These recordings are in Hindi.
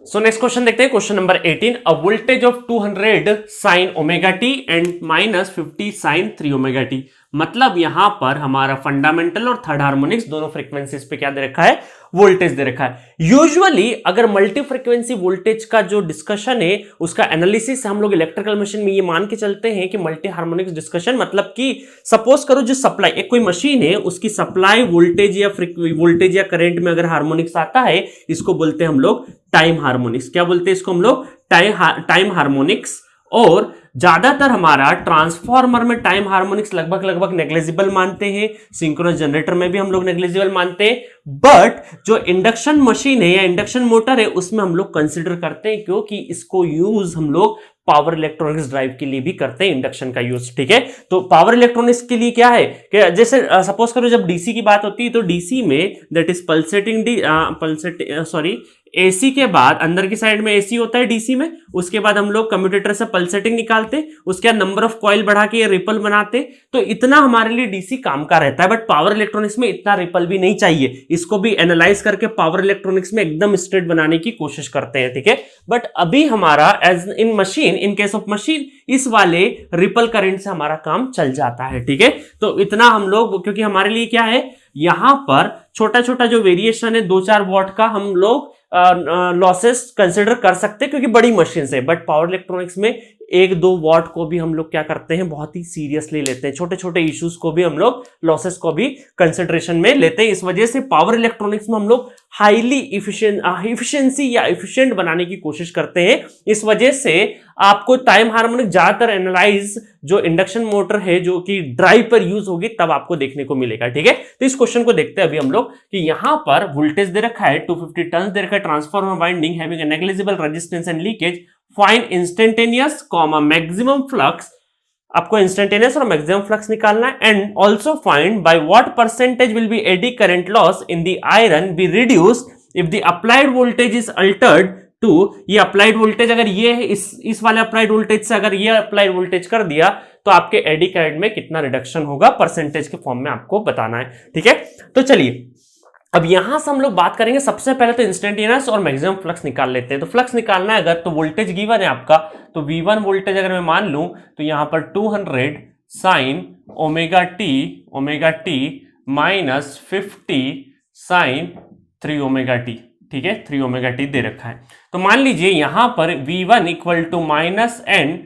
सो नेक्स्ट क्वेश्चन देखते हैं, question number 18। A voltage of 200 sine omega T and minus 50 sine 3 omega T. मतलब यहां पर हमारा फंडामेंटल और थर्ड हार्मोनिक्स दोनों फ्रीक्वेंसीज पे क्या दे रखा है, वोल्टेज दे रखा है। यूजुअली अगर मल्टी फ्रीक्वेंसी वोल्टेज का जो डिस्कशन है उसका एनालिसिस हम लोग इलेक्ट्रिकल मशीन में ये मान के चलते हैं कि मल्टी हार्मोनिक्स डिस्कशन मतलब कि सपोज करो जो सप्लाई, एक कोई मशीन है उसकी सप्लाई वोल्टेज या करंट में अगर हार्मोनिक्स आता है, इसको बोलते हैं हम लोग टाइम हार्मोनिक्स। क्या बोलते हैं इसको हम लोग, टाइम हार्मोनिक्स। और ज्यादातर हमारा ट्रांसफार्मर में टाइम हार्मोनिक्स लगभग नेग्लिजिबल मानते हैं, सिंक्रोनस जनरेटर में भी हम लोग नेग्लिजिबल मानते हैं, बट जो इंडक्शन मशीन है या इंडक्शन मोटर है उसमें हम लोग कंसिडर करते हैं, क्योंकि इसको यूज हम लोग पावर इलेक्ट्रॉनिक्स ड्राइव के लिए भी करते हैं, इंडक्शन का यूज। ठीक है, तो पावर इलेक्ट्रॉनिक्स के लिए क्या है कि जैसे सपोज करो जब डीसी की बात होती है तो डीसी में दैट इज एसी के बाद अंदर की साइड में एसी होता है डीसी में, उसके बाद हम लोग कम्यूटेटर से पल्सेटिंग निकालते, उसके बाद नंबर ऑफ कॉइल बढ़ा के ये रिपल बनाते, तो इतना हमारे लिए डीसी काम का रहता है। बट पावर इलेक्ट्रॉनिक्स में इतना रिपल भी नहीं चाहिए, इसको भी एनालाइज करके पावर इलेक्ट्रॉनिक्स में एकदम स्ट्रेट बनाने की कोशिश करते हैं। ठीक है, बट अभी हमारा as in machine, in case of machine, इस वाले रिपल करंट से हमारा काम चल जाता है। ठीक है, तो इतना हम लोग, क्योंकि हमारे लिए क्या है, यहां पर छोटा छोटा जो वेरिएशन है 2-4 वॉट का हम लोग लॉसेस कंसिडर कर सकते हैं क्योंकि बड़ी मशीन है। बट पावर इलेक्ट्रॉनिक्स में 1-2 वॉट को भी हम लोग क्या करते हैं, बहुत ही सीरियसली लेते हैं, छोटे छोटे इश्यूज को भी हम लोग, लॉसेस को भी कंसिडरेशन में लेते हैं। इस वजह से पावर इलेक्ट्रॉनिक्स में हम लोग हाईली इफिशिएंसी या इफिशिएंट बनाने की कोशिश करते हैं। इस वजह से आपको टाइम हार्मोनिक ज्यादातर एनालाइज जो इंडक्शन मोटर है जो कि ड्राइव पर यूज होगी तब आपको देखने को मिलेगा। ठीक है, तो इस क्वेश्चन को देखते हैं अभी हम लोग कि यहां पर वोल्टेज दे रखा है 250 टर्न्स दे रखा है, transformer winding having a negligible resistance and leakage, find instantaneous comma maximum flux. आपको इंस्टेंटेनियस और मैक्सिमम फ्लक्स निकालना है, and also find by what percentage will be eddy current loss in the iron be reduced if the applied voltage is altered to. ये अप्लाइड वोल्टेज अगर ये है, इस वाले अप्लाइड वोल्टेज से अगर ये अप्लाइड वोल्टेज कर दिया तो आपके एडी करंट में कितना रिडक्शन होगा, परसेंटेज के फॉर्म में आपको बताना है। ठीक है, तो चलिए अब यहां से हम लोग बात करेंगे। सबसे पहले तो इंस्टेंटेनियस और मैक्सिमम फ्लक्स निकाल लेते हैं। तो फ्लक्स निकालना है अगर, तो वोल्टेज गिवन है आपका, तो V1 वोल्टेज अगर मैं मान लूं तो यहां पर 200 sine omega T minus 50 sine 3 omega T. ठीक है, 3 ओमेगा टी दे रखा है। तो मान लीजिए यहां पर V1 equal to minus N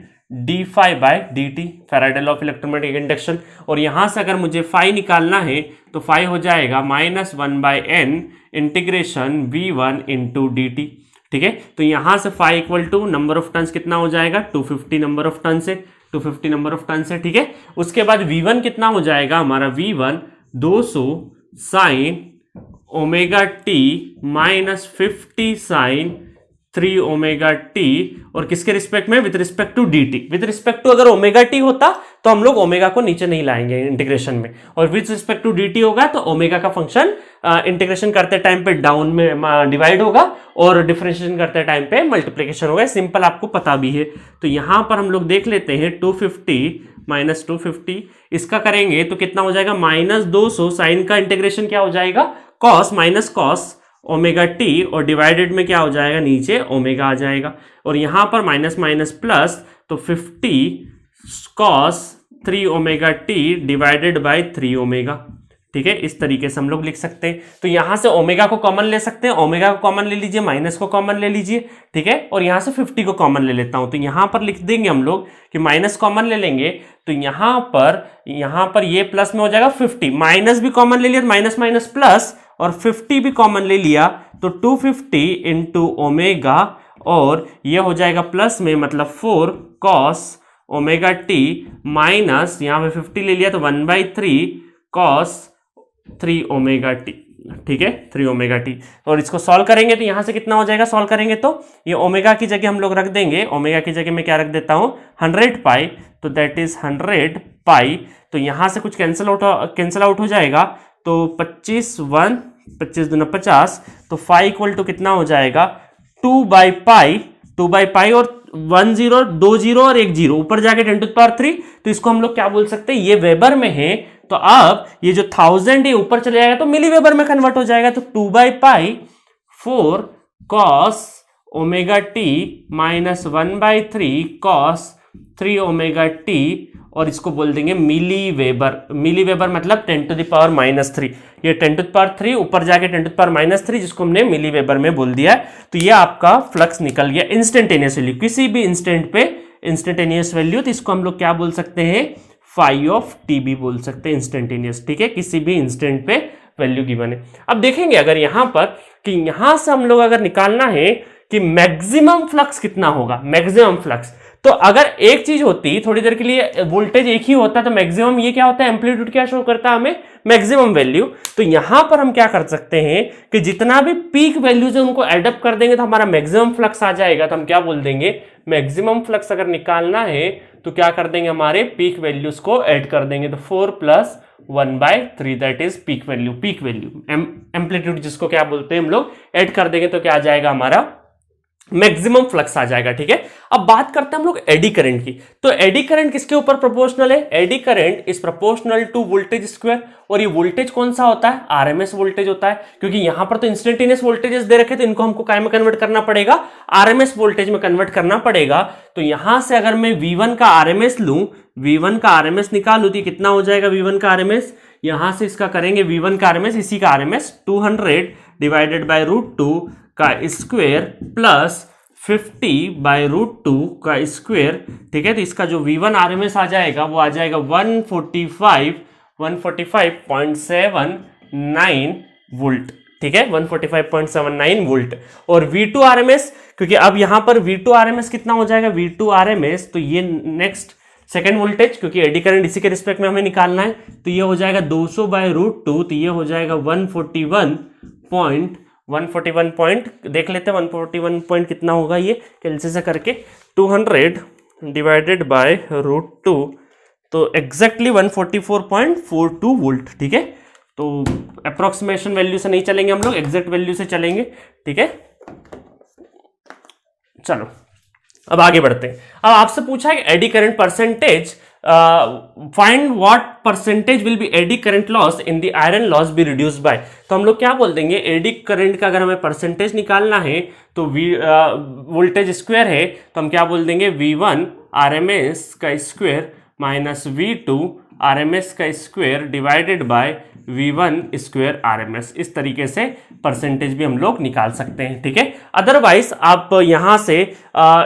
D phi by D T, Faraday law of electromagnetic induction. और यहां से अगर मुझे फाई निकालना है तो फाई हो जाएगा -1/n integration V1 into D T. ठीक है, तो यहां से phi equal to number of turns कितना हो जाएगा, 250 नंबर ऑफ टर्न्स है, 250 नंबर ऑफ टर्न्स है। ठीक है, उसके बाद V1 कितना हो जाएगा हमारा, V1 200 sine omega T minus 50 sine 3 omega T, और किसके रिस्पेक्ट में, with respect to D T. With respect to अगर ओमेगा टी होता तो हम लोग ओमेगा को नीचे नहीं लाएंगे इंटीग्रेशन में, और with respect to D T होगा तो ओमेगा का फंक्शन इंटीग्रेशन करते टाइम पे डाउन में डिवाइड होगा और डिफरेंशिएशन करते टाइम पे मल्टीप्लीकेशन होगा। सिंपल, आपको पता भी है। तो यहां पर हम लोग देख लेते हैं 250 माइनस 250, इसका करेंगे तो कितना हो जाएगा, -200 साइन का इंटीग्रेशन क्या हो जाएगा, cos minus cos omega T, और डिवाइडेड में क्या हो जाएगा, नीचे ओमेगा आ जाएगा, और यहां पर माइनस माइनस प्लस, तो 50 cos 3 omega T divided by 3 omega. ठीक है, इस तरीके से हम लोग लिख सकते हैं। तो यहां से ओमेगा को कॉमन ले सकते हैं, ओमेगा को कॉमन ले लीजिए, माइनस को कॉमन ले लीजिए। ठीक है, और यहां से 50 को कॉमन ले लेता हूं, तो यहां पर लिख देंगे हम लोग कि माइनस कॉमन ले लेंगे, तो यहां पर ये प्लस में हो जाएगा 50, माइनस भी कॉमन ले लिया, माइनस माइनस प्लस, और 50 भी कॉमन ले लिया तो 250 इंटू ओमेगा, और ये हो जाएगा प्लस में मतलब 4 कॉस ओमेगा टी माइनस, यहां पे 50 ले लिया तो 1/3 कॉस 3 ओमेगा टी। ठीक है, 3 ओमेगा टी। और इसको सॉल्व करेंगे तो यहां से कितना हो जाएगा, सॉल्व करेंगे तो ये ओमेगा की जगह हम लोग रख देंगे, ओमेगा की जगह मैं क्या रख देता हूं, 100 पाई, तो दैट इज 100 पाई। तो यहां से कुछ कैंसिल आउट हो जाएगा, तो 25 दूना 50, तो फाई इक्वल टू कितना हो जाएगा, 2/पाई और 1 0 2 0 और 1 0 ऊपर जाके 10⁻3, तो इसको हम लोग क्या बोल सकते हैं, ये वेबर में है, तो अब ये जो 1000 है ऊपर चले जाएगा तो मिली वेबर में कन्वर्ट हो जाएगा, तो 2/पाई 4 cos omega T minus 1/3 cos 3 omega T, और इसको बोल देंगे मिली वेबर। मिली वेबर मतलब 10⁻³ ये 10⁻³ ऊपर जाके 10⁻³ जिसको हमने मिली वेबर में बोल दिया। तो ये आपका फ्लक्स निकल गया इंस्टेंटेनियस वैल्यू, किसी भी इंस्टेंट पे इंस्टेंटेनियस वैल्यू, तो इसको हम लोग क्या बोल सकते हैं, फाई ऑफ टी भी बोल सकते हैं इंस्टेंटेनियस, ठीक है, किसी भी इंस्टेंट पे वैल्यू गिवन है। अब देखेंगे अगर यहां पर कि यहां से हम लोग अगर निकालना है कि मैक्सिमम फ्लक्स कितना होगा, मैक्सिमम फ्लक्स, तो अगर एक चीज होती थोड़ी देर के लिए वोल्टेज एक ही होता तो मैक्सिमम ये क्या होता है, एम्पलीट्यूड क्या शो करता है हमें, मैक्सिमम वैल्यू। तो यहां पर हम क्या कर सकते हैं कि जितना भी पीक वैल्यूज है उनको एडअप कर देंगे तो हमारा मैक्सिमम फ्लक्स आ जाएगा। तो हम क्या बोल देंगे, मैक्सिमम फ्लक्स अगर निकालना है तो क्या कर देंगे, हमारे पीक वैल्यूज को ऐड कर देंगे। तो 4 + 1/3 that is peak value, peak value amplitude जिसको क्या बोलते हैं हम लोग, ऐड कर देंगे तो क्या आ जाएगा, हमारा मैक्सिमम फ्लक्स आ जाएगा, ठीक है। अब बात करते हैं हम लोग एडी करंट की। तो एडी करंट किसके ऊपर प्रोपोर्शनल है, eddy current is proportional to voltage square. और ये वोल्टेज कौन सा होता है, आरएमएस वोल्टेज होता है, क्योंकि यहां पर तो इंस्टेंटेनियस वोल्टेजेस दे रखे थे, इनको हमको काय में कन्वर्ट करना पड़ेगा, आरएमएस वोल्टेज में कन्वर्ट करना पड़ेगा। तो यहां से अगर मैं V1 का आरएमएस लूं, V1 का आरएमएस निकालूं तो कितना हो जाएगा, V1 का आरएमएस, यहां से इसका करेंगे V1 का आरएमएस, इसी का आरएमएस 200 डिवाइडेड बाय √2 का स्क्वायर प्लस 50/√2 का स्क्वायर, ठीक है। तो इसका जो V1 RMS आ जाएगा वो आ जाएगा 145.79 वोल्ट, ठीक है, 145.79 वोल्ट। और V2 RMS, क्योंकि अब यहां पर V2 RMS कितना हो जाएगा, V2 RMS, तो ये नेक्स्ट सेकेंड वोल्टेज, क्योंकि एडी करंट इसी के रिस्पेक्ट में हमें निकालना है, तो ये हो जाएगा 200/√2, तो ये हो जाएगा 141 पॉइंट, देख लेते हैं 141 पॉइंट कितना होगा, ये कैलकुलेशन से करके 200 डिवाइडेड बाय √2, तो एग्जैक्टली 144.42 वोल्ट, ठीक है। तो अप्रोक्सीमेशन वैल्यू से नहीं चलेंगे हम लोग, एग्जैक्ट वैल्यू से चलेंगे, ठीक है। चलो अब आगे बढ़ते हैं। अब आपसे पूछा है eddy current percentage, find what percentage will be eddy current loss in the iron loss be reduced by. तो हम लोग क्या बोल देंगे, एडी करंट का अगर हमें परसेंटेज निकालना है तो वोल्टेज स्क्वायर है, तो हम क्या बोल देंगे, V1 RMS का स्क्वायर माइनस V2 RMS का square divided by V1 square RMS। इस तरीके से परसेंटेज भी हम लोग निकाल सकते हैं, ठीक है। अदरवाइज आप यहां से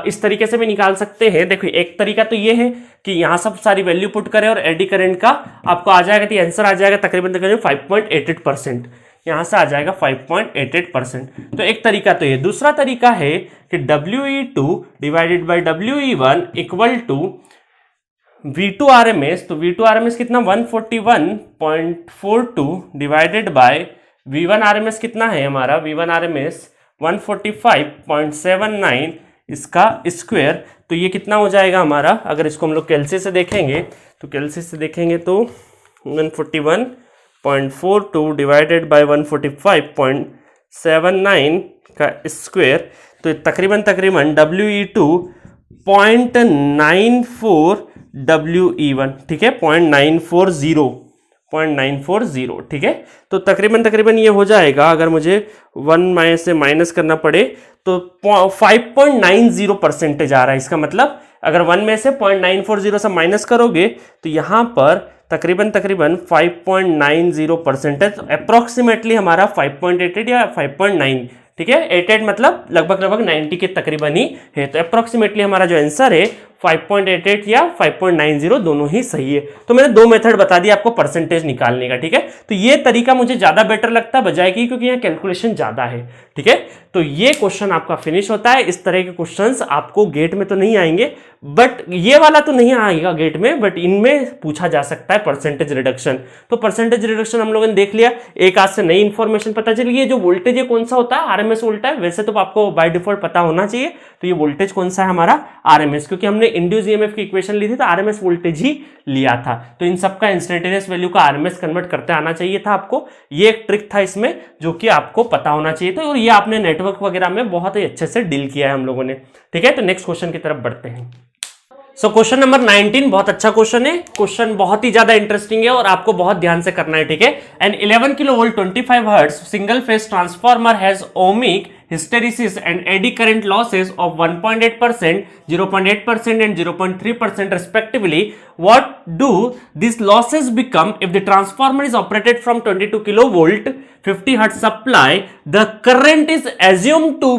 इस तरीके से भी निकाल सकते हैं। देखिए एक तरीका तो ये है कि यहां सब सारी वैल्यू पुट करें और एडी करंट का आपको आ जाएगा, तो आंसर आ जाएगा तकरीबन 5.88%, यहां से आ जाएगा 5.88%। तो एक तरीका तो ये। दूसरा तरीका है कि WE2 divided by WE1 equal to V2 RMS, तो V2 RMS कितना 141.42 डिवाइडेड बाय V1 RMS कितना है हमारा, V1 RMS 145.79 इसका स्क्वायर, तो ये कितना हो जाएगा हमारा, अगर इसको हम लोग कैलसी से देखेंगे तो 141.42 डिवाइडेड बाय 145.79 का स्क्वायर, तो तकरीबन WE2 0.94 WE1, ठीक है, 0.940, ठीक है। तो तकरीबन ये हो जाएगा, अगर मुझे 1 से माइनस करना पड़े तो 5.90% आ रहा है। इसका मतलब अगर 1 में से 0.940 से माइनस करोगे तो यहां पर तकरीबन 5.90% है। तो अप्रोक्सीमेटली हमारा 5.88 या 5.9, ठीक है, 88 मतलब लगभग 90 के तकरीबन ही है। तो अप्रोक्सीमेटली हमारा जो आंसर है 5.88 या 5.90 दोनों ही सही है। तो मैंने दो मेथड बता दिया आपको परसेंटेज निकालने का, ठीक है। तो ये तरीका मुझे ज्यादा बेटर लगता है बजाय कि, क्योंकि यहाँ कैलकुलेशन ज्यादा है, ठीक है। तो ये क्वेश्चन आपका फिनिश होता है। इस तरह के क्वेश्चंस आपको गेट में तो नहीं आएंगे, बट ये वाला तो नहीं आएगा गेट में, बट इनमें पूछा जा सकता है परसेंटेज रिडक्शन। तो परसेंटेज रिडक्शन हम लोगों ने देख लिया, एक आज से नई इंफॉर्मेशन पता चली है। जो वोल्टेज है कौन सा होता है, आरएमएस वोल्टेज है। वैसे तो आपको बाय डिफॉल्ट पता होना चाहिए। तो ये वोल्टेज कौन सा है हमारा, आरएमएस, क्योंकि हमने इंड्यूस ईएमएफ की इक्वेशन ली थी तो आरएमएस वोल्टेज ही लिया था। तो इन सबका इंस्टेंटेनियस वैल्यू का आरएमएस कन्वर्ट करते आना चाहिए था आपको। ये एक ट्रिक था इसमें जो कि आपको पता होना चाहिए था, और ये आपने नेटवर्क वगैरह में बहुत ही अच्छे से डील किया है हम लोगों ने, ठीक है। तो नेक्स्ट क्वेश्चन की तरफ बढ़ते हैं। सो क्वेश्चन नंबर 19 बहुत अच्छा क्वेश्चन है। क्वेश्चन बहुत ही ज्यादा इंटरेस्टिंग है और आपको बहुत ध्यान से करना है, ठीक है। An 11 kilovolt 25 hertz single phase transformer has ohmic hysteresis and eddy current losses of 1.8%, 0.8% and 0.3% respectively, what do these losses become if the transformer is operated from 22 kilovolt 50 hertz supply? The current is assumed to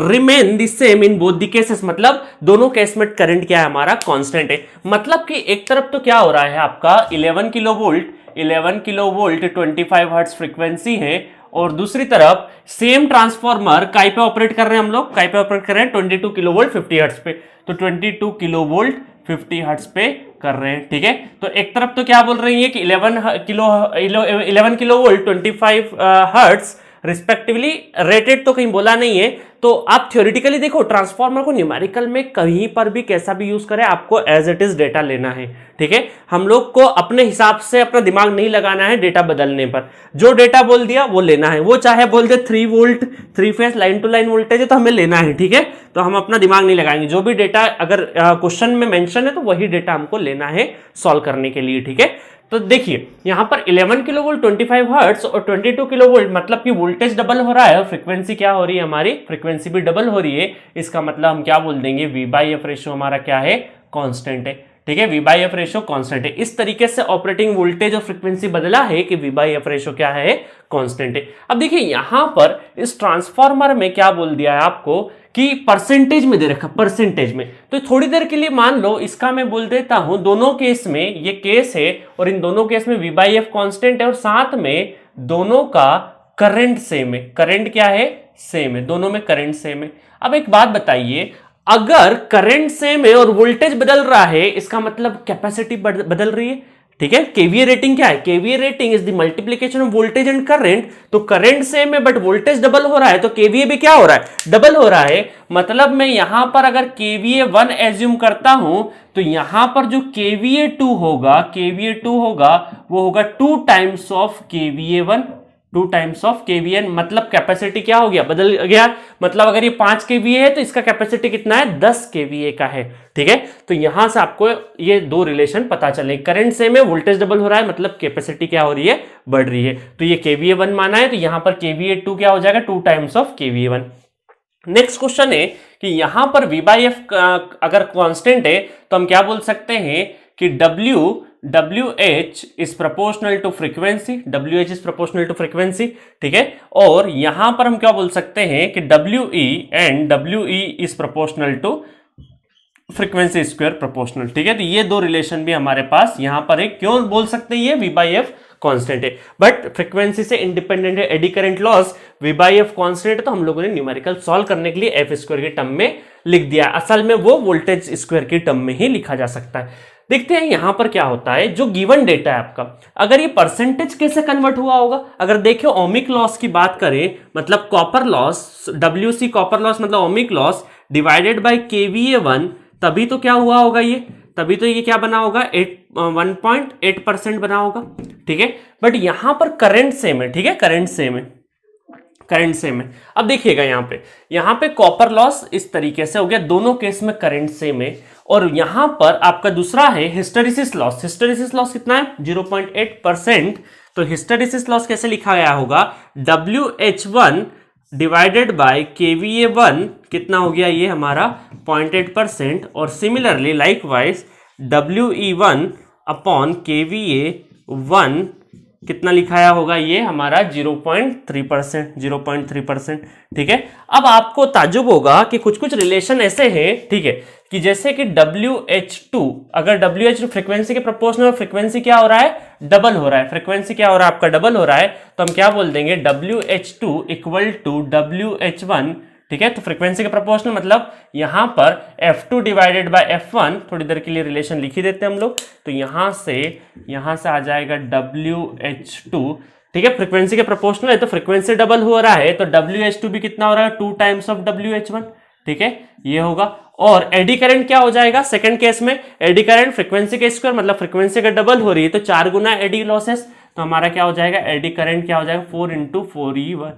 remain the same in both the cases. मतलब दोनों केस में करंट क्या है हमारा कांस्टेंट है। मतलब कि एक तरफ तो क्या हो रहा है आपका 11 किलोवोल्ट 25 हर्ट्ज फ्रीक्वेंसी है, और दूसरी तरफ सेम ट्रांसफॉर्मर काय पे ऑपरेट कर रहे हैं हम लोग, काय पे ऑपरेट कर रहे हैं 22 किलोवोल्ट 50 हर्ट्ज पे, तो 22 किलोवोल्ट 50 हर्ट्ज पे कर रहे हैं। ठीक है, तो एक तरफ तो क्या बोल रही है कि 11 किलोवोल्ट 25 हर्ट्ज रिस्पेक्टिवली रेटेड, तो कहीं बोला नहीं है। तो आप थ्योरेटिकली देखो, ट्रांसफार्मर को न्यूमेरिकल में कहीं पर भी कैसा भी यूज करें, आपको एज इट इज डेटा लेना है। ठीक है, हम लोग को अपने हिसाब से अपना दिमाग नहीं लगाना है डेटा बदलने पर। जो डेटा बोल दिया वो लेना है, वो चाहे बोल दे 3 volt 3 phase line to line voltage है तो हमें लेना है। ठीक है, तो हम अपना दिमाग नहीं लगाएंगे, जो भी डेटा अगर क्वेश्चन में मेंशन है तो वही डेटा हमको लेना है सॉल्व करने के लिए। ठीक है, तो देखिए यहां पर 11 किलोवोल्ट 25 हर्ट्ज और 22 किलोवोल्ट, मतलब कि वोल्टेज डबल हो रहा है और फ्रीक्वेंसी क्या हो रही है, हमारी फ्रीक्वेंसी भी डबल हो रही है। इसका मतलब हम क्या बोल देंगे, V/F रेशियो हमारा क्या है, कांस्टेंट है। ठीक है, V/F रेशियो कांस्टेंट है। इस तरीके से ऑपरेटिंग वोल्टेज और फ्रीक्वेंसी बदला है कि V/F रेशियो क्या है, कांस्टेंट है। अब देखिए यहां पर इस ट्रांसफार्मर में क्या बोल दिया है आपको कि परसेंटेज में दे रखा, परसेंटेज में। तो थोड़ी देर के लिए मान लो इसका मैं बोल देता हूं, दोनों केस में ये केस है और इन दोनों केस में V/F कांस्टेंट है और साथ में दोनों का करंट सेम है। करंट क्या है, सेम है, दोनों में करंट सेम है। अब एक बात बताइए, अगर करंट सेम है और वोल्टेज बदल रहा है, इसका मतलब कैपेसिटी बदल रही है। ठीक है, केवीए रेटिंग क्या है, KVA rating is the multiplication of voltage and current. तो करंट सेम है बट वोल्टेज डबल हो रहा है, तो केवीए भी क्या हो रहा है, डबल हो रहा है। मतलब मैं यहां पर अगर केवीए 1 एज्यूम करता हूं तो यहां पर जो केवीए 2 होगा, केवीए 2 होगा वो होगा 2 times of KVA 1, 2 times of KVN. मतलब कैपेसिटी क्या हो गया, बदल गया। मतलब अगर ये 5 केवीए है तो इसका कैपेसिटी कितना है, 10 केवीए का है। ठीक है, तो यहां से आपको ये दो रिलेशन पता चले, करंट सेम है, वोल्टेज डबल हो रहा है, मतलब कैपेसिटी क्या हो रही है, बढ़ रही है। तो ये केवीए 1 माना है, तो यहां पर केवीए 2 क्या हो जाएगा, 2 times of KVA 1। Next question है कि यहां पर V/F अगर कांस्टेंट है तो हम क्या बोल सकते हैं कि WH is proportional to frequency, WH is proportional to frequency. ठीक है, और यहां पर हम क्या बोल सकते हैं कि WE and WE is proportional to frequency square proportional. ठीक है, तो ये दो रिलेशन भी हमारे पास यहां पर है। क्यों बोल सकते हैं ये V/F कांस्टेंट है, बट फ्रीक्वेंसी से इंडिपेंडेंट है, eddy current loss V/F constant है, तो हम लोगों ने न्यूमेरिकल सॉल्व करने के लिए F स्क्वायर के टर्म में लिख दिया। असल में वो वोल्टेज स्क्वायर के टर्म में ही लिखा जा सकता है। देखते हैं यहां पर क्या होता है, जो गिवन डेटा है आपका, अगर ये परसेंटेज कैसे कन्वर्ट हुआ होगा। अगर देखिए ओमिक लॉस की बात करें, मतलब copper loss, WC copper loss मतलब ohmic loss divided by KVA1, तभी तो क्या हुआ होगा ये, तभी तो ये क्या बना होगा, 1.8% बना होगा। ठीक है, बट यहां पर करंट सेम है। ठीक है, करंट सेम है, करंट सेम है। अब देखिएगा यहां पे कॉपर लॉस इस तरीके से हो गया, दोनों केस में करंट सेम है। और यहां पर आपका दूसरा है हिस्टेरेसिस लॉस। हिस्टेरेसिस लॉस कितना है, 0.8%। तो हिस्टेरेसिस लॉस कैसे लिखा गया होगा, WH1 डिवाइडेड बाय KVA1 कितना हो गया ये हमारा 0.8%। और similarly likewise WE1 upon KVA1 कितना लिखाया होगा ये हमारा 0.3%, 0.3%। ठीक है, अब आपको ताज्जुब होगा कि कुछ कुछ रिलेशन ऐसे हैं, ठीक है, कि जैसे कि WH2, अगर WH2 फ्रीक्वेंसी के प्रोपोर्शनल फ्रीक्वेंसी क्या हो रहा है, डबल हो रहा है, फ्रीक्वेंसी क्या हो रहा है आपका, डबल हो रहा है, तो हम क्या बोल देंगे WH2 इक्वल टू WH1। ठीक है, तो फ्रीक्वेंसी के प्रोपोर्शनल मतलब यहां पर F2 डिवाइडेड बाय F1, थोड़ी देर के लिए रिलेशन लिख ही देते हैं हम लोग। तो यहां से आ जाएगा WH2। ठीक है, फ्रीक्वेंसी के प्रोपोर्शनल है तो फ्रीक्वेंसी डबल हो रहा है, तो WH2 भी कितना हो रहा है, 2 टाइम्स ऑफ WH1। ठीक है, ये होगा। और एडी करंट क्या हो जाएगा, सेकंड केस में एडी करंट फ्रीक्वेंसी के स्क्वायर मतलब फ्रीक्वेंसी का डबल हो रही है तो 4 गुना एडी लॉसेस, तो हमारा क्या हो जाएगा, एडी करंट क्या हो जाएगा, 4 × 4E1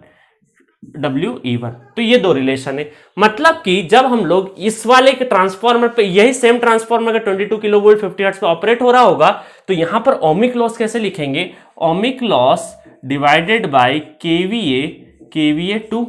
WE1। तो ये दो रिलेशन है। मतलब कि जब हम लोग इस वाले के ट्रांसफार्मर पे, यही सेम ट्रांसफार्मर का 22 किलोवोल्ट 50 हर्ट्ज पे ऑपरेट हो रहा होगा, तो यहां पर ओमिक लॉस कैसे लिखेंगे, ohmic loss divided bye KVA2,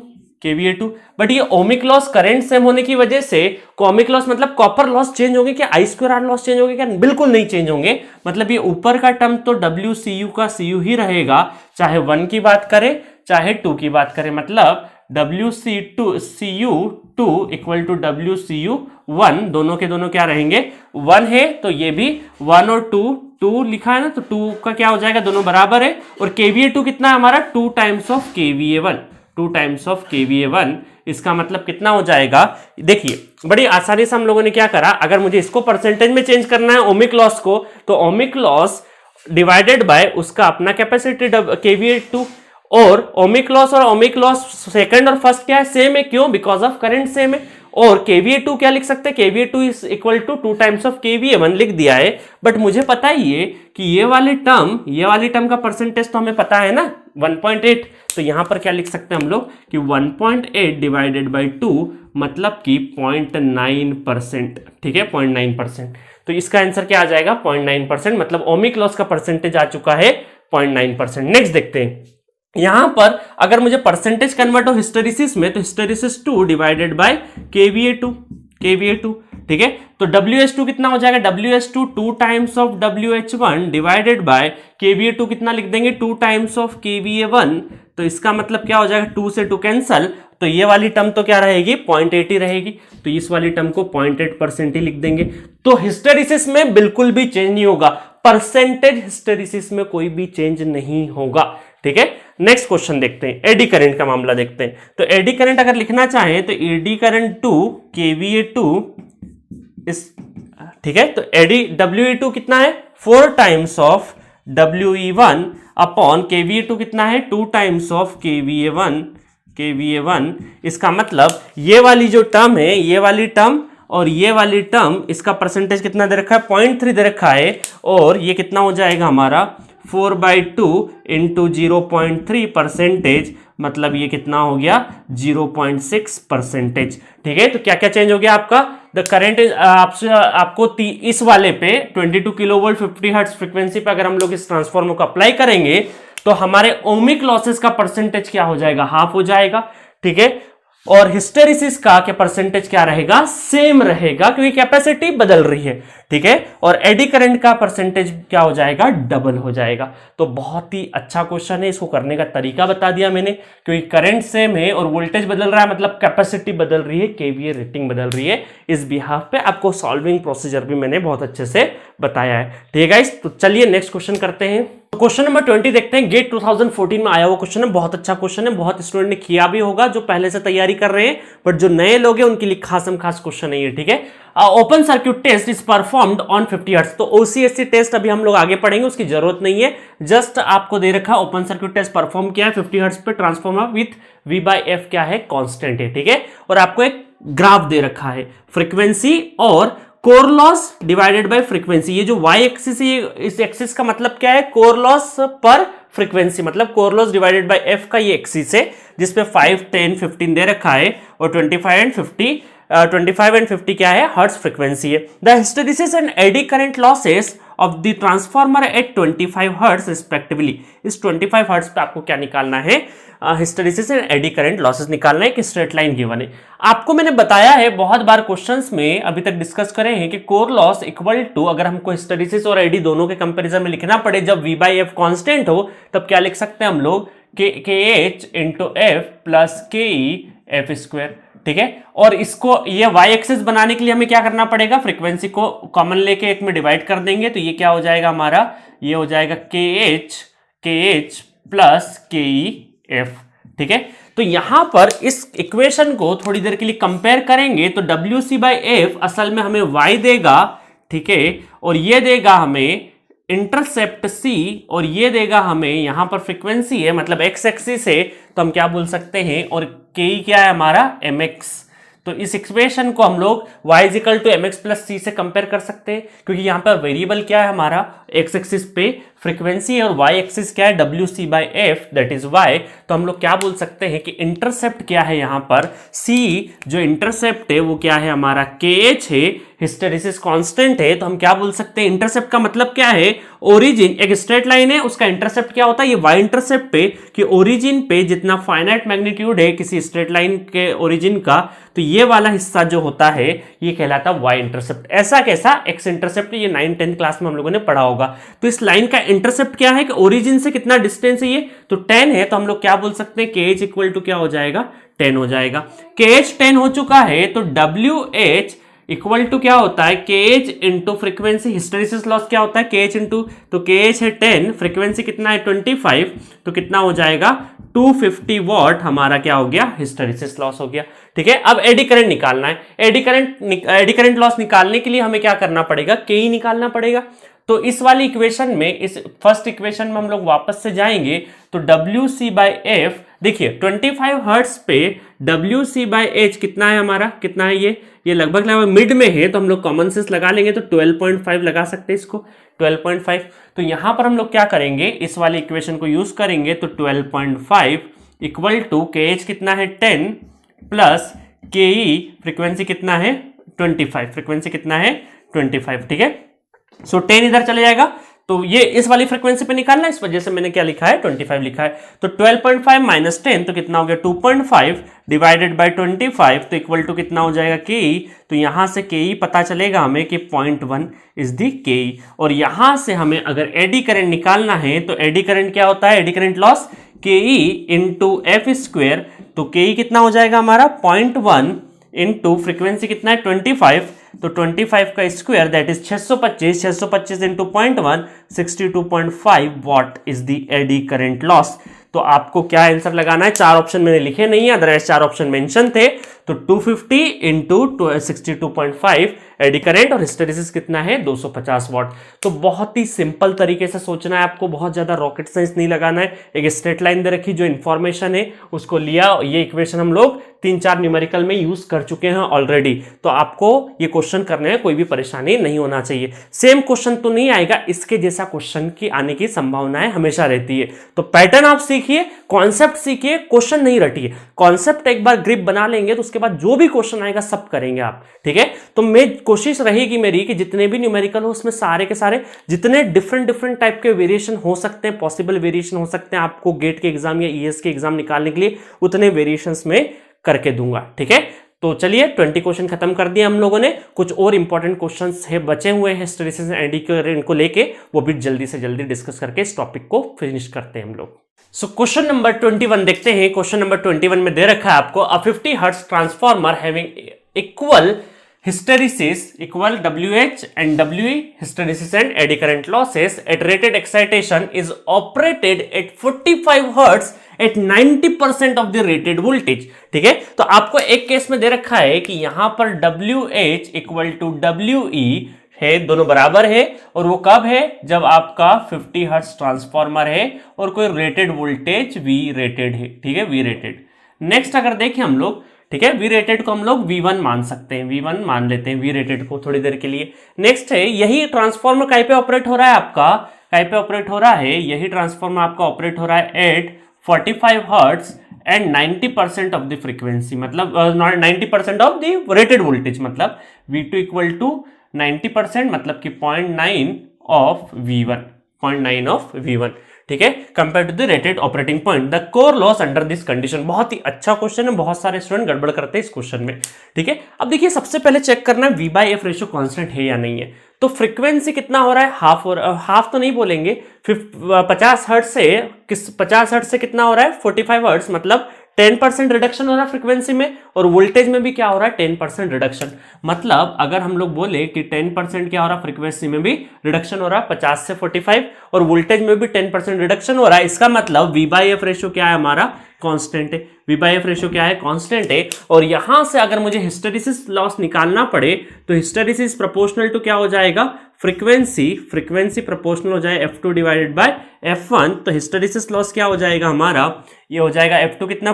kVA2। But ये ओमिक लॉस करंट सेम होने की वजह से ओमिक लॉस मतलब कॉपर लॉस चेंज होंगे क्या, I2R लॉस चेंज होंगे क्या, बिल्कुल नहीं चेंज होंगे। मतलब ये ऊपर का टर्म तो WCU का CU ही रहेगा, चाहे 1 की बात करें चाहे 2 की बात करें। मतलब WCU2 इक्वल टू WCU1, दोनों के दोनों क्या रहेंगे 1 है, तो ये भी 1 और 2 लिखा है ना, तो 2 का क्या हो जाएगा, दोनों बराबर है। और kVA2 कितना है हमारा 2 times of kVA1, 2 times of kVA1। इसका मतलब कितना हो जाएगा, देखिए बड़ी आसानी से हम लोगों ने क्या करा, अगर मुझे इसको परसेंटेज में चेंज करना है ओमिक लॉस को, तो ओमिक लॉस डिवाइडेड बाय उसका अपना कैपेसिटी kVA2। और ओमिक लॉस और ओमिक लॉस सेकंड और फर्स्ट क्या है, सेम है, क्यों, बिकॉज ऑफ करंट सेम है। और kVA2 क्या लिख सकते हैं, kVA2 is equal to 2 times of kVA1 लिख दिया है। बट मुझे पता ही है कि ये वाली टर्म का परसेंटेज तो हमें पता है ना 1.8, तो यहां पर क्या लिख सकते हैं हम लोग कि 1.8 डिवाइडेड बाई 2 मतलब कि 0.9%, ठीक है 0.9%। तो इसका आंसर क्या आ जाएगा 0.9%, मतलब ओमिक लॉस का परसेंटेज आ चुका है 0.9%। नेक्स्ट देखते हैं, यहां पर अगर मुझे परसेंटेज कन्वर्ट हो हिस्टेरिसिस में, तो हिस्टेरिसिस 2 डिवाइडेड बाय kVA2, ठीक है। तो WH2 कितना हो जाएगा, WH2 2 times of WH1 divided by kVA2 कितना लिख देंगे 2 टाइम्स ऑफ kVA1। तो इसका मतलब क्या हो जाएगा, 2 से 2 कैंसल, तो ये वाली टर्म तो क्या रहेगी 0.8 ही रहेगी, तो इस वाली टर्म को 0.8% ही लिख देंगे। तो हिस्टेरिसिस में बिल्कुल भी चेंज नहीं होगा, परसेंटेज हिस्टेरिसिस में कोई भी चेंज नहीं होगा, ठीक है। नेक्स्ट क्वेश्चन देखते हैं, एडी करंट का मामला देखते हैं। तो एडी करंट अगर लिखना चाहें तो एडी करंट टू kVA2 इस, ठीक है, तो एडी WE2 कितना है 4 times of WE1 upon kVA2 कितना है 2 टाइम्स ऑफ kVA1। इसका मतलब ये वाली जो टर्म है, ये वाली टर्म और ये वाली टर्म, इसका परसेंटेज कितना दे रखा है 0.3 दे रखा है, और ये कितना हो जाएगा हमारा 4/2 इंटू 0.3%, मतलब ये कितना हो गया 0.6%, ठीक है। तो क्या क्या चेंज हो गया आपका, द करंट इज आपको इस वाले पे 22 किलोवोल्ट 50 हर्ट्ज फ्रीक्वेंसी पे अगर हम लोग इस ट्रांसफॉर्मर को अप्लाई करेंगे तो हमारे ओमिक लॉसेस का परसेंटेज क्या हो जाएगा, हाफ हो जाएगा, ठीक है। और हिस्टेरिसिस का क्या परसेंटेज क्या रहेगा, सेम रहेगा, क्योंकि कैपेसिटी बदल रही है, ठीक है। और एडी करंट का परसेंटेज क्या हो जाएगा, डबल हो जाएगा। तो बहुत ही अच्छा क्वेश्चन है, इसको करने का तरीका बता दिया मैंने, क्योंकि करंट सेम है और वोल्टेज बदल रहा है, मतलब कैपेसिटी बदल रही है, केवीए रेटिंग बदल रही है। इस बिहाफ पे आपको सॉल्विंग प्रोसीजर भी मैंने बहुत अच्छे से बताया है, ठीक है गाइस। तो चलिए नेक्स्ट क्वेश्चन करते हैं। क्वेश्चन नंबर 20 देखते हैं, गेट 2014 में आया हुआ क्वेश्चन है, बहुत अच्छा क्वेश्चन है, बहुत स्टूडेंट ने किया भी होगा जो पहले से तैयारी कर रहे हैं, बट जो नए लोग हैं उनके लिए खास क्वेश्चन है ये, ठीक है। Open circuit test is performed on 50 hertz. तो OCSC टेस्ट अभी हम लोग आगे पढ़ेंगे, उसकी जरूरत नहीं है, जस्ट आपको दे रखा ओपन सर्किट टेस्ट परफॉर्म किया है 50 हर्ट्ज पे ट्रांसफॉर्मर विथ V/F क्या है, कांस्टेंट है, ठीक है। और आपको एक ग्राफ दे रखा है, फ्रीक्वेंसी और core loss divided bye frequency. ये जो y एक्सिस है, इस एक्सिस का मतलब क्या है, कोर लॉस पर फ्रीक्वेंसी, मतलब core loss divided bye f का ये एक्सिस है, जिसपे 5, 10, 15 दे रखा है, और 25 एंड 50 क्या है, हर्ट्ज फ्रीक्वेंसी है। The hysteresis and eddy current losses of the transformer at 25 hertz respectively. इस 25 हर्ट्ज पे आपको क्या निकालना है, hysteresis and eddy current losses निकालना है, कि स्ट्रेट लाइन गिवन है। आपको मैंने बताया है बहुत बार क्वेश्चंस में अभी तक डिस्कस करे हैं कि कोर लॉस इक्वल टू, अगर हमको हिस्टेरिसिस और एडी दोनों के कंपैरिजन में लिखना पड़े, जब V/F कांस्टेंट हो, तब क्या लिख सकते हैं हम लोग, KH into F plus KE F square, ठीक है। और इसको ये y एक्सिस बनाने के लिए हमें क्या करना पड़ेगा, फ्रीक्वेंसी को कॉमन लेके एक में डिवाइड कर देंगे, तो ये क्या हो जाएगा हमारा, ये हो जाएगा KH प्लस KEF, ठीक है। तो यहां पर इस इक्वेशन को थोड़ी देर के लिए कंपेयर करेंगे, तो WC/F असल में हमें y देगा, ठीक है, और ये देगा हमें इंटरसेप्ट C, और ये देगा हमें यहां पर फ्रीक्वेंसी है, मतलब x एक्सिस है, तो हम क्या बोल सकते हैं, और K क्या है हमारा mx। तो इस इक्वेशन को हम लोग y = mx + c से कंपेयर कर सकते हैं, क्योंकि यहां पर वेरिएबल क्या है हमारा, x एक्सिस पे फ्रीक्वेंसी और वाई एक्सिस क्या है, WC/F दैट इज वाई। तो हम लोग क्या बोल सकते हैं कि इंटरसेप्ट क्या है यहाँ पर, C जो इंटरसेप्ट है वो क्या है हमारा KH है, हिस्टेरिसिस कांस्टेंट है। तो हम क्या बोल सकते हैं, इंटरसेप्ट का मतलब क्या है, ओरिजिन एक स्ट्रेट लाइन है, उसका इंटरसेप्ट क्या होता है, ये वाई इंटरसेप्ट पे कि ओरिजिन पे जितना फाइनाइट मैग्नीट्यूड है किसी स्ट्रेट लाइन के ओरिजिन का, तो ये वाला हिस्सा जो होता है ये कहलाता है वाई इंटरसेप्ट। ऐसा कैसा, एक्स इंटरसेप्ट, ये 9th-10th क्लास में हम लोगों ने पढ़ा होगा। तो इस लाइन का इंटरसेप्ट क्या है कि ओरिजिन से कितना डिस्टेंस है, ये तो 10 है। तो हम लोग क्या बोल सकते हैं, KH इक्वल टू क्या हो जाएगा, 10 हो जाएगा। KH 10 हो चुका है तो WH इक्वल टू क्या होता है, KH into frequency, hysteresis loss क्या होता है, KH इंटू, तो KH है 10, फ्रीक्वेंसी कितना है 25, तो कितना हो जाएगा 250 वॉट हमारा क्या हो गया, हिस्टेरिसिस लॉस हो गया। ठीक है, अब एडी करंट निकालना है। एडी करंट लॉस निकालने के लिए हमें क्या करना पड़ेगा, KE निकालना पड़ेगा। तो इस वाली इक्वेशन में, इस फर्स्ट इक्वेशन में हम लोग वापस से जाएंगे तो WC/F, देखिए 25 हर्ट्ज पे WC/H कितना है हमारा, कितना है ये लगभग मिड में है, तो हम लोग कॉमन सेंस लगा लेंगे तो 12.5 लगा सकते हैं इसको, 12.5। तो यहां पर हम लोग क्या करेंगे, इस वाली इक्वेशन को यूज करेंगे तो 12.5 इक्वल टू KH कितना है 10 प्लस KE फ्रीक्वेंसी कितना है 25, फ्रीक्वेंसी कितना है 25। ठीक है, सो 10 इधर चले जाएगा, तो ये इस वाली फ्रीक्वेंसी पे निकालना है, इस वजह से मैंने क्या लिखा है 25 लिखा है। तो 12.5 माइनस 10 तो कितना हो गया 2.5 डिवाइडेड बाय 25, तो इक्वल टू कितना हो जाएगा KE। तो यहां से KE पता चलेगा हमें कि 0.1 इज दी KE। और यहां से हमें अगर एडी करंट निकालना है तो एडी करंट क्या होता है, eddy current loss KE into F square, तो KE कितना हो जाएगा हमारा 0.1 इंटू फ्रीक्वेंसी कितना है 25, तो 25 का square that is 625 into 0.1 62.5 what is the AD current loss. तो आपको क्या आंसर लगाना है, चार ऑप्शन मैंने लिखे नहीं है, अदरवाइज चार ऑप्शन मेंशन थे। तो 250 इंटू 62.5 एडी करंट और हिस्टेरिसिस कितना है 250 वॉट। तो बहुत ही सिंपल तरीके से सोचना है आपको, बहुत ज्यादा रॉकेट साइंस नहीं लगाना है। एक स्ट्रेट लाइन दे रखी, जो इंफॉर्मेशन है उसको लिया, ये इक्वेशन हम लोग 3-4 न्यूमेरिकल में यूज कर चुके हैं ऑलरेडी। तो आपको ये क्वेश्चन करने में कोई भी परेशानी नहीं होना चाहिए। सेम क्वेश्चन तो नहीं आएगा, इसके जैसा क्वेश्चन की आने की संभावनाएं हमेशा रहती है। तो पैटर्न आप सीखिए, कॉन्सेप्ट सीखिए, क्वेश्चन नहीं रटिए। कॉन्सेप्ट एक बार ग्रिप बना लेंगे तो उसके बाद जो भी क्वेश्चन आएगा सब करेंगे आप। ठीक है, तो मैं कोशिश रहेगी मेरी कि जितने भी न्यूमेरिकल हो उसमें सारे के सारे जितने डिफरेंट टाइप के वेरिएशन हो सकते हैं, पॉसिबल वेरिएशन हो सकते हैं आपको गेट के एग्जाम या ईएस के एग्जाम निकालने के लिए, उतने वेरिएशंस में करके दूंगा। ठीक है, तो चलिए 20 क्वेश्चन खत्म कर दिए हम लोगों ने। कुछ और इंपॉर्टेंट क्वेश्चंस है बचे हुए हैं हिस्टेरिसिस एंड एडी करंट को लेके, वो भी जल्दी से जल्दी डिस्कस करके इस टॉपिक को फिनिश करते हैं हम लोग। सो क्वेश्चन नंबर 21 देखते हैं। क्वेश्चन नंबर 21 में दे रखा है आपको, अ 50 hertz transformer having equal hysteresis equal WH and WE hysteresis and eddy current losses at rated excitation is operated at 45 hertz at 90% of the rated voltage। ठीक है, तो आपको एक केस में दे रखा है कि यहां पर WH इक्वल टू WE है, दोनों बराबर है, और वो कब है, जब आपका 50 हर्ट्ज ट्रांसफार्मर है और कोई रेटेड वोल्टेज V रेटेड है। ठीक है, V रेटेड। नेक्स्ट अगर देखें हम लोग, ठीक है, V रेटेड को हम लोग V1 मान सकते हैं, V1 मान लेते हैं V रेटेड को थोड़ी देर के लिए। नेक्स्ट है, यही ट्रांसफार्मर कहीं पे ऑपरेट हो रहा है आपका, कहीं पे ऑपरेट हो रहा है, यही ट्रांसफार्मर आपका ऑपरेट हो रहा है at 45 hertz and 90% of the frequency, मतलब 90% ऑफ द रेटेड वोल्टेज, मतलब V2 इक्वल टू 90% मतलब कि 0.9 ऑफ V1, 0.9 ऑफ V1। ठीक है, compare to the rated operating point, the core loss under this condition. बहुत ही अच्छा क्वेश्चन है, बहुत सारे स्टूडेंट गड़बड़ करते हैं इस क्वेश्चन में। ठीक है, अब देखिए सबसे पहले चेक करना है V/F रेशियो कांस्टेंट है या नहीं है। तो फ्रीक्वेंसी कितना हो रहा है, हाफ तो नहीं बोलेंगे, 50 हर्ट्ज से 50 हर्ट्ज से कितना हो रहा है 45 हर्ट्ज, मतलब 10% रिडक्शन हो रहा है फ्रीक्वेंसी में, और वोल्टेज में भी क्या हो रहा है 10% रिडक्शन। मतलब अगर हम लोग बोले कि 10% क्या हो रहा है, फ्रीक्वेंसी में भी रिडक्शन हो रहा है 50 से 45, और वोल्टेज में भी 10% रिडक्शन हो रहा है, इसका मतलब V/F रेशियो क्या है हमारा, कांस्टेंट है। V/F रेशियो क्या है, कांस्टेंट है। और यहां से अगर मुझे हिस्टेरिसिस लॉस निकालना पड़े तो हिस्टेरिसिस प्रोपोर्शनल टू क्या हो जाएगा, फ्रीक्वेंसी प्रोपोर्शनल हो जाए F2 डिवाइडेड बाय F1। तो हिस्टेरिसिस लॉस क्या हो जाएगा हमारा, ये हो जाएगा F2 कितना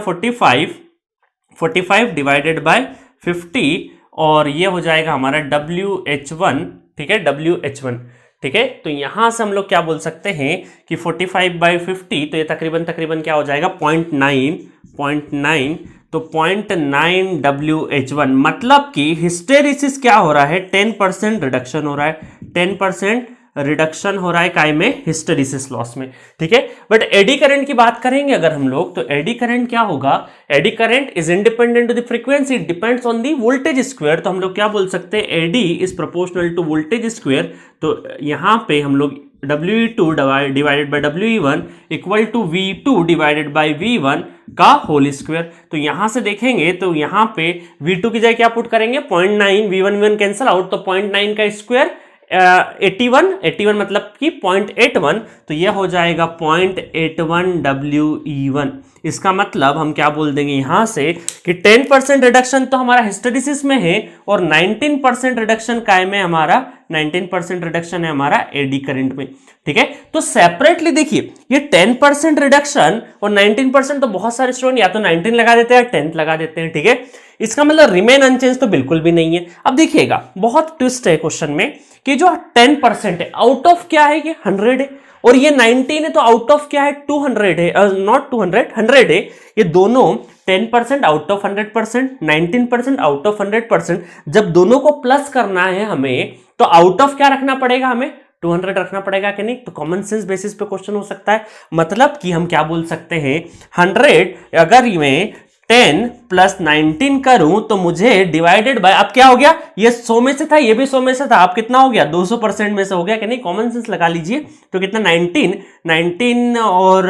45 डिवाइडेड बाय 50, और ये हो जाएगा हमारा WH1। ठीक है, WH1। ठीक है। तो यहां से हम लोग क्या बोल सकते हैं कि 45/50, तो ये तकरीबन क्या हो जाएगा 0.9, तो 0.9 मतलब कि हिस्टेरिसिस क्या हो रहा है 10% रिडक्शन हो रहा है, 10% रिडक्शन हो रहा है काय में, हिस्टेरिसिस लॉस में, ठीक है। बट एडी करंट की बात करेंगे अगर हम लोग, तो एडी करंट क्या होगा, eddy current is independent to the frequency, it depends on the voltage square. तो हम लोग क्या बोल सकते हैं, eddy is proportional to voltage square. तो यहां पे हम लोग WE2 divided by WE1 equal to V2 divided by V1 का होल स्क्वायर। तो यहां से देखेंगे तो यहां पे V2 की जगह क्या पुट करेंगे 0.9, V1 कैंसिल आउट, तो 0.9 का स्क्वायर 81 मतलब कि 0.81, तो यह हो जाएगा 0.81 WE1। इसका मतलब हम क्या बोल देंगे यहां से कि 10% रिडक्शन तो हमारा हिस्टेरिसिस में है और 19% रिडक्शन काय में, हमारा 19% रिडक्शन है हमारा एडी करंट में, ठीक है। तो सेपरेटली देखिए ये 10% रिडक्शन और 19%, तो बहुत सारे स्टूडेंट या तो 19 लगा देते हैं या 10 लगा देते हैं, ठीक है। इसका मतलब रिमेन अनचेंज तो बिल्कुल भी नहीं है। अब देखिएगा बहुत ट्विस्ट है क्वेश्चन में कि जो 10% है आउट ऑफ क्या है, ये 100 है, और ये 19 है तो आउट ऑफ क्या है 200 है, नॉट 200, 100 है। ये दोनों 10% आउट ऑफ 100%, 19% आउट ऑफ 100%, जब दोनों को प्लस करना है हमें तो आउट ऑफ क्या रखना पड़ेगा, हमें 200 रखना पड़ेगा कि नहीं। तो कॉमन सेंस बेसिस पे क्वेश्चन हो सकता है, मतलब कि हम क्या बोल सकते हैं 100 अगर मैं 10 + 19 करूं तो मुझे डिवाइडेड बाय, अब क्या हो गया, ये 100 में से था, ये भी 100 में से था, अब कितना हो गया 200% में से हो गया कि नहीं। कॉमन सेंस लगा लीजिए, तो कितना 19 और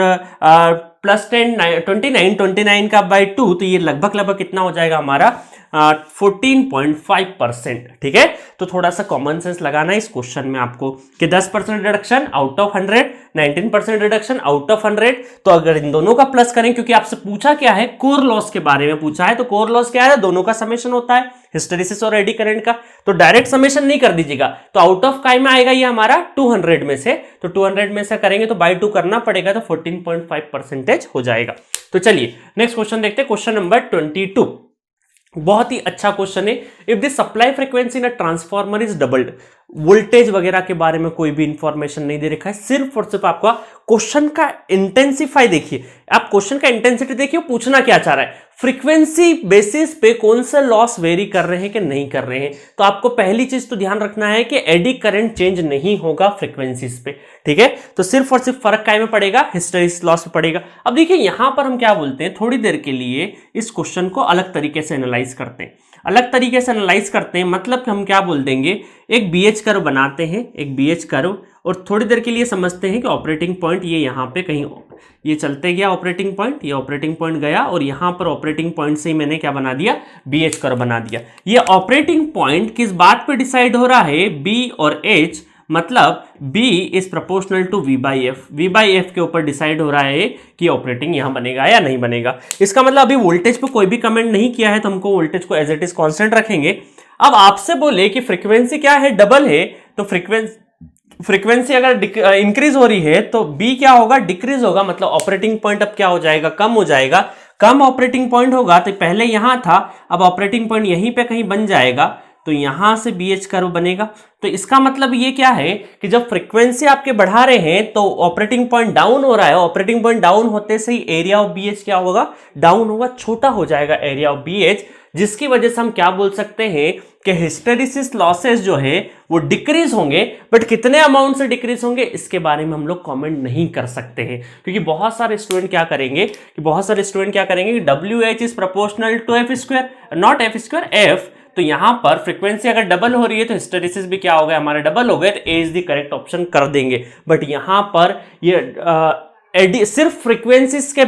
+10 29 का बाय 2, तो ये लगभग कितना हो जाएगा हमारा 14.5%, ठीक है। तो थोड़ा सा कॉमन सेंस लगाना है इस क्वेश्चन में आपको कि 10% reduction out of 100, 19% reduction out of 100। तो अगर इन दोनों का प्लस करें, क्योंकि आपसे पूछा क्या है, कोर लॉस के बारे में पूछा है, तो कोर लॉस क्या है, दोनों का समेशन होता है, हिस्टेरिसिस और एडी करंट का। तो डायरेक्ट समेशन नहीं कर दीजिएगा, तो आउट ऑफ काय में आएगा ये हमारा 200 में से, तो 200 में से करेंगे तो बाय 2 करना पड़ेगा, तो 14.5% हो जाएगा। तो चलिए नेक्स्ट क्वेश्चन देखते हैं, क्वेश्चन नंबर 22। बहुत ही अच्छा क्वेश्चन है। If the supply frequency in a transformer is doubled, voltage वगैरह के बारे में कोई भी इंफॉर्मेशन नहीं दे रखा है, सिर्फ और सिर्फ आपका क्वेश्चन का इंटेंसिफाई देखिए, आप क्वेश्चन का इंटेंसिटी देखिए, पूछना क्या चाह रहा है, फ्रीक्वेंसी बेसिस पे कौन सा लॉस वेरी कर रहे हैं कि नहीं कर रहे हैं। तो आपको पहली चीज तो ध्यान रखना है कि एडी करंट चेंज नहीं होगा फ्रीक्वेंसीज पे, ठीक है। तो सिर्फ और सिर्फ फर्क काय में पड़ेगा, हिस्टेरिसिस लॉस में पड़ेगा। अब देखिए यहां पर हम क्या बोलते हैं, थोड़ी देर के लिए इस क्वेश्चन को अलग तरीके से एनालाइज करते हैं, मतलब कि हम क्या बोल देंगे, एक बीएच कर्व बनाते हैं, एक बीएच कर्व, और थोड़ी देर के लिए समझते हैं कि ऑपरेटिंग पॉइंट ये यहाँ पे कहीं, ये चलते गया ऑपरेटिंग पॉइंट, ये ऑपरेटिंग पॉइंट गया, और यहाँ पर ऑपरेटिंग पॉइंट से ही मैंने क्या बना दिया, बीएच कर्व बना दिया। ये ऑपरेटिंग पॉइंट किस बात पे डिसाइड हो रहा है, बी और एच, मतलब B is proportional to V/F के ऊपर डिसाइड हो रहा है कि ऑपरेटिंग यहां बनेगा या नहीं बनेगा। इसका मतलब अभी वोल्टेज पे कोई भी कमेंट नहीं किया है, तो हमको वोल्टेज को एज इट इज कांस्टेंट रखेंगे। अब आपसे बोले कि फ्रीक्वेंसी क्या है, डबल है, तो फ्रीक्वेंसी अगर इंक्रीज हो रही है तो B क्या होगा, डिक्रीज होगा, मतलब ऑपरेटिंग पॉइंट अब क्या हो जाएगा, कम हो जाएगा। कम ऑपरेटिंग पॉइंट होगा तो पहले यहां था, अब ऑपरेटिंग पॉइंट यहीं पे कहीं बन जाएगा, तो यहां से BH कर्व बनेगा। तो इसका मतलब ये क्या है कि जब फ्रीक्वेंसी आपके बढ़ा रहे हैं तो ऑपरेटिंग पॉइंट डाउन हो रहा है, ऑपरेटिंग पॉइंट डाउन होते से ही एरिया ऑफ BH क्या होगा, डाउन होगा, छोटा हो जाएगा एरिया ऑफ BH, जिसकी वजह से हम क्या बोल सकते हैं कि हिस्टेरिसिस लॉसेस जो है वो डिक्रीज होंगे। बट कितने अमाउंट से डिक्रीज होंगे इसके बारे में हम लोग कमेंट नहीं कर सकते हैं, क्योंकि बहुत सारे स्टूडेंट क्या करेंगे कि WH is proportional to F², not F², F। तो यहां पर फ्रीक्वेंसी अगर डबल हो रही है तो हिस्टेरिसिस भी क्या हो गया, हमारे डबल हो गए, तो ए इज द करेक्ट ऑप्शन कर देंगे। बट यहां पर ये सिर्फ फ्रीक्वेंसी के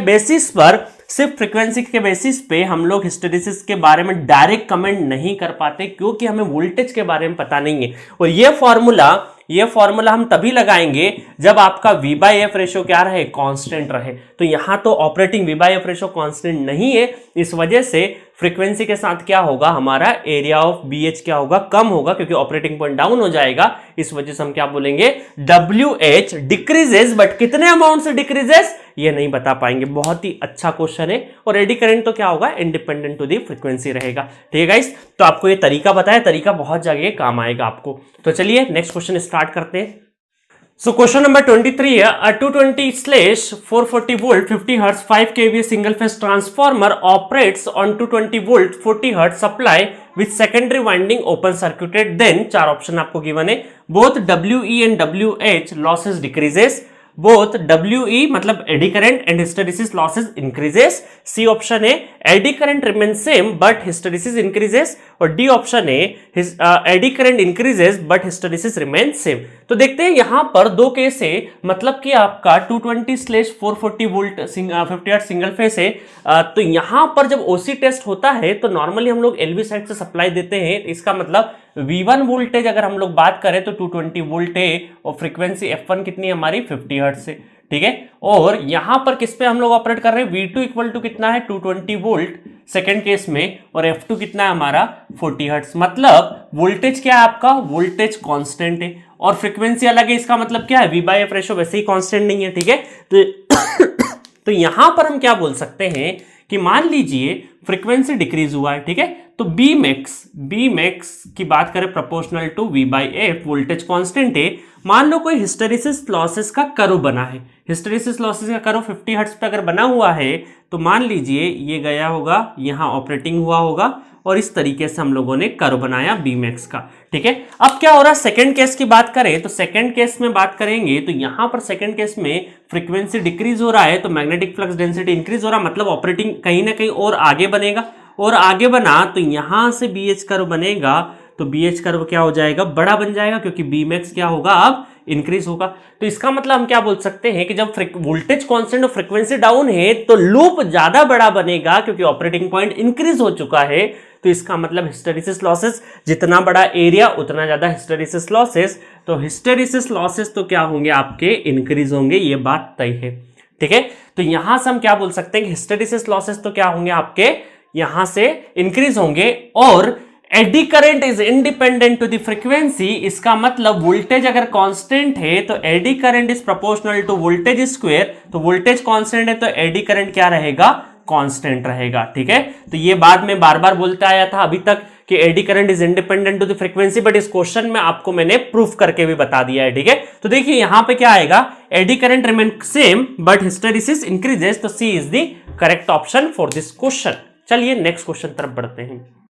बेसिस पे हम लोग हिस्टेरिसिस के बारे में डायरेक्ट कमेंट नहीं कर पाते, क्योंकि हमें वोल्टेज के बारे में पता नहीं है। और ये फॉर्मूला हम तभी लगाएंगे जब आपका V/F रेशियो क्या रहे, कांस्टेंट रहे। तो यहां तो ऑपरेटिंग V/F रेशियो कांस्टेंट नहीं है, इस वजह से फ्रीक्वेंसी के साथ क्या होगा, हमारा एरिया ऑफ BH क्या होगा, कम होगा, क्योंकि ऑपरेटिंग पॉइंट डाउन हो जाएगा। इस वजह से हम क्या बोलेंगे, WH डिक्रीजेस, बट कितने अमाउंट से डिक्रीजेस ये नहीं बता पाएंगे। बहुत ही अच्छा क्वेश्चन है। और एडी करंट तो क्या होगा, इंडिपेंडेंट टू दी फ्रीक्वेंसी रहेगा, ठीक है गाइस। तो आपको ये तरीका बताया, तरीका बहुत जगह काम आएगा आपको। तो चलिए नेक्स्ट क्वेश्चन स्टार्ट करते हैं। So question number 23 here, a 220/440 volt 50 Hz 5 kVA single phase transformer operates on 220 volt 40 Hz supply with secondary winding open circuited, then 4 option आपको गिवन है, both WE and WH losses decreases, both WE मतलब eddy current and hysteresis losses increases, C option है eddy current remain same but hysteresis increases, और डी ऑप्शन है eddy current increases but hysteresis remain same. तो देखते हैं यहां पर दो केस है, मतलब कि आपका 220/440 वोल्ट 50 हर्ट्ज सिंगल फेस है, तो यहां पर जब ओसी टेस्ट होता है तो नॉर्मली हम लोग एलवी साइड से सप्लाई देते हैं, इसका मतलब V1 वोल्टेज अगर हम लोग बात करें तो 220 वोल्ट है और फ्रीक्वेंसी F1 कितनी है हमारी 50 हर्ट्ज से, ठीक है। और यहां पर किस पे हम लोग ऑपरेट कर रहे हैं, V2 इक्वल टू कितना है 220 वोल्ट सेकेंड केस में, और F2 कितना है हमारा 40 हर्ट्ज, मतलब वोल्टेज क्या है आपका, वोल्टेज कांस्टेंट है और फ्रीक्वेंसी अलग है, इसका मतलब क्या है V/F रेशो वैसे ही कांस्टेंट नहीं है, ठीक है। तो यहां पर हम क्या बोल सकते हैं कि मान लीजिए फ्रीक्वेंसी डिक्रीज हुआ है, ठीक है, तो बी मैक्स की बात करें proportional to V/F, voltage constant है। मान लो कोई हिस्टेरिसिस लॉसेस का कर्व बना है, हिस्टेरिसिस लॉसेस का कर्व 50 हर्ट्ज पे अगर बना हुआ है तो मान लीजिए ये गया होगा, यहां ऑपरेटिंग हुआ होगा और इस तरीके से हम लोगों ने कर्व बनाया बी मैक्स का, ठीक है। अब क्या हो रहा है, सेकंड केस की बात करें तो सेकंड केस में बात करेंगे तो यहां पर सेकंड केस में फ्रीक्वेंसी डिक्रीज हो रहा है तो मैग्नेटिक फ्लक्स डेंसिटी इंक्रीज हो रहा है, मतलब ऑपरेटिंग कहीं ना कहीं और आगे बनेगा, और आगे बना तो यहां से बी एच कर्व बनेगा, तो बी एच कर्व क्या हो जाएगा, बड़ा बन जाएगा, क्योंकि बी मैक्स क्या होगा अब इंक्रीज होगा। तो इसका मतलब हम क्या बोल सकते हैं कि जब वोल्टेज कांस्टेंट और फ्रीक्वेंसी डाउन है तो लूप ज्यादा बड़ा बनेगा, क्योंकि ऑपरेटिंग पॉइंट इंक्रीज हो चुका है, तो इसका मतलब हिस्टेरिसिस लॉसेस जितना बड़ा एरिया उतना ज्यादा हिस्टेरिसिस लॉसेस, तो हिस्टेरिसिस लॉसेस तो क्या होंगे आपके इंक्रीज होंगे, ये बात तय है, ठीक है। तो यहां से हम क्या बोल सकते हैं कि हिस्टेरिसिस लॉसेस तो क्या होंगे आपके यहां से इंक्रीज होंगे, और eddy current is independent to the frequency, इसका मतलब वोल्टेज अगर कांस्टेंट है तो eddy current is proportional to voltage square, तो वोल्टेज कांस्टेंट है तो एडी करंट क्या रहेगा, कांस्टेंट रहेगा, ठीक है। तो ये बाद में बार बार बोलता आया था अभी तक कि eddy current is independent to the frequency, but इस क्वेश्चन में आपको मैंने प्रूफ करके भी बता दिया है, ठीक है। तो देखिए यहां पे क्या आएगा, eddy current remain same but hysteresis increases, तो C is the correct option for this question. चलिए नेक्स्ट क्वेश्चन तरफ बढ़ते हैं।